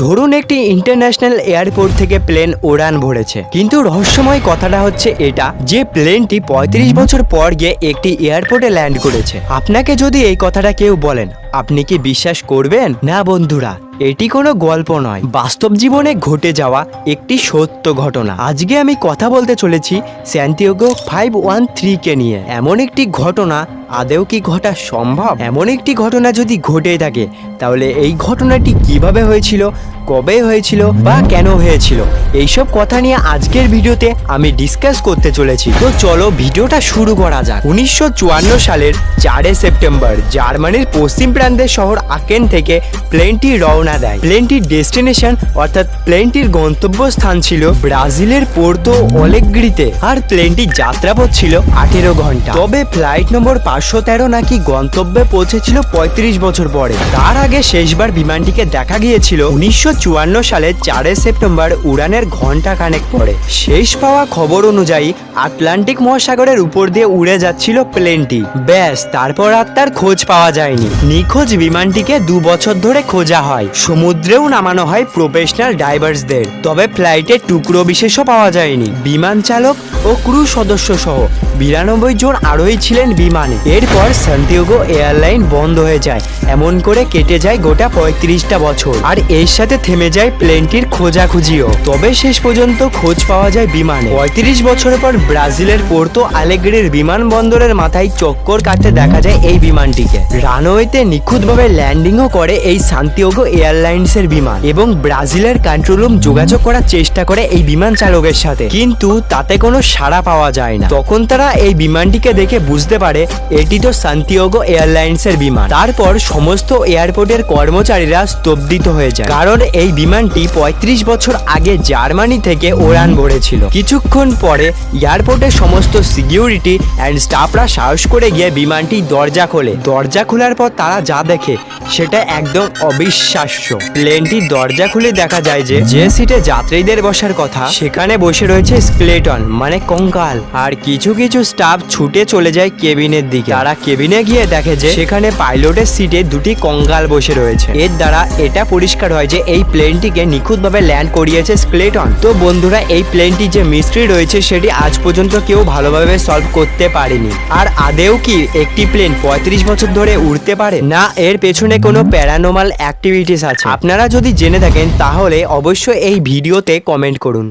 ধরুন একটি international airport থেকে প্লেন উড়ান ভরেছে, কিন্তু রহস্যময় কথাটা হচ্ছে এটা যে প্লেনটি ৩৫ বছর পর গিয়ে একটি এয়ারপোর্টে ল্যান্ড করেছে। আপনাকে যদি এই কথাটা কেউ বলেন, আপনি কি বিশ্বাস করবেন? না বন্ধুরা, এটি কোনো গল্প নয়, বাস্তব জীবনে ঘটে যাওয়া একটি সত্য ঘটনা। আজকে আমি কথা বলতে চলেছি স্যান্টিয়াগো 513 কে নিয়ে। এমন একটি ঘটনা আদেও কি ঘটা সম্ভব? এমন একটি ঘটনা যদি ঘটে থাকে, তাহলে এই ঘটনাটি কিভাবে হয়েছিল, কবে হয়েছিল বা কেন হয়েছিল, এইসব কথা নিয়ে আজকের ভিডিওতে আমি ডিসকাস করতে চলেছি। তো চলো ভিডিওটা শুরু করা যাক। 1954 সালের 4 সেপ্টেম্বর জার্মানির পশ্চিম প্রান্তের শহর আকেন থেকে প্লেনটি রওনা দেয়। প্লেনটির ডেস্টিনেশন অর্থাৎ প্লেনটির গন্তব্যস্থান ছিল ব্রাজিলের পোর্তো অলেগ্রিতে, আর প্লেনটির যাত্রাপথ ছিল 18 ঘন্টা। তবে ফ্লাইট নম্বর 513 নাকি গন্তব্যে পৌঁছেছিল 35 বছর পরে। তার আগে শেষবার বিমানটিকে দেখা গিয়েছিল 1954 সালের 4 সেপ্টেম্বর উড়ানের ঘন্টা খানেক পরে। শেষ পাওয়া খবর অনুযায়ী আটলান্টিক মহাসাগরের উপর দিয়ে উড়ে যাচ্ছিল প্লেনটি। ব্যাস, তারপর আর তার খোঁজ পাওয়া যায়নি। নিখোঁজ বিমানটিকে 2 বছর ধরে খোঁজা হয়, সমুদ্রেও নামানো হয় প্রফেশনাল ডাইভার্সদের, তবে ফ্লাইটের টুকরো বিশেষও পাওয়া যায়নি। বিমান চালক ও ক্রু সদস্য সহ 92 জন আরোহী ছিলেন বিমানে। এরপর সান্টিয়াগো এয়ারলাইন বন্ধ হয়ে যায়। এমন করে কেটে যায় গোটা 35টা বছর, আর এর সাথে থেমে যায় প্লেনটির খোঁজাখুঁজিও। তবে শেষ পর্যন্ত খোঁজ পাওয়া যায় বিমানে। 35 বছর পর ব্রাজিলের পোর্তো আলেগ্রের বিমানবন্দরের মাথায় চক্কর কাটতে দেখা যায় এই বিমানটিকে। রানওয়েতে নিখুঁতভাবে ল্যান্ডিংও করে এই সান্টিয়াগো এয়ারলাইন্সের বিমান, এবং ব্রাজিলের কন্ট্রোল রুম যোগাযোগ করার চেষ্টা করে এই বিমান চালকের সাথে, কিন্তু তাতে কোনো সাড়া পাওয়া যায় না। তখন তারা এই বিমানটিকে দেখে বুঝতে পারে এটি তো সান্টিয়াগো এয়ারলাইন্সের বিমান। তারপর সমস্ত এয়ারপোর্টের কর্মচারীরা স্তব্ধিত হয়ে যায়, কারণ এই বিমানটি 35 বছর আগে জার্মানি থেকে উড়ান ভরেছিল। কিছুক্ষণ পরে এয়ারপোর্টের সমস্ত সিকিউরিটি অ্যান্ড স্টাফরা সাহস করে গিয়ে বিমানটি দরজা খোলে। দরজা খোলার পর তারা যা দেখে সেটা একদম অবিশ্বাস্য। প্লেনটির দরজা খুলে দেখা যায় যে সিটে যাত্রীদের বসার কথা সেখানে বসে রয়েছে স্কেলেটন মানে কঙ্কাল, আর কিছু কিছু স্টাফ ছুটে চলে যায় কেবিনের দিকে। তারা কেবিনে গিয়ে দেখে যে সেখানে পাইলটের সিটে দুটি কঙ্কাল বসে রয়েছে। এর দ্বারা এটা পরিষ্কার হয় যে এই প্লেনটিকে নিখুঁতভাবে ল্যান্ড করিয়েছে স্কেলেটন। তো বন্ধুরা, এই প্লেনটি যে মিস্ট্রি রয়েছে সেটি আজ পর্যন্ত কেউ ভালোভাবে সলভ করতে পারেনি। আর আদেও কি একটি প্লেন 35 বছর ধরে উড়তে পারে? না, এর পেছনে কোনো প্যারানর্মাল অ্যাক্টিভিটিস আছে। আপনারা যদি জেনে থাকেন তাহলে অবশ্যই এই ভিডিওতে কমেন্ট করুন।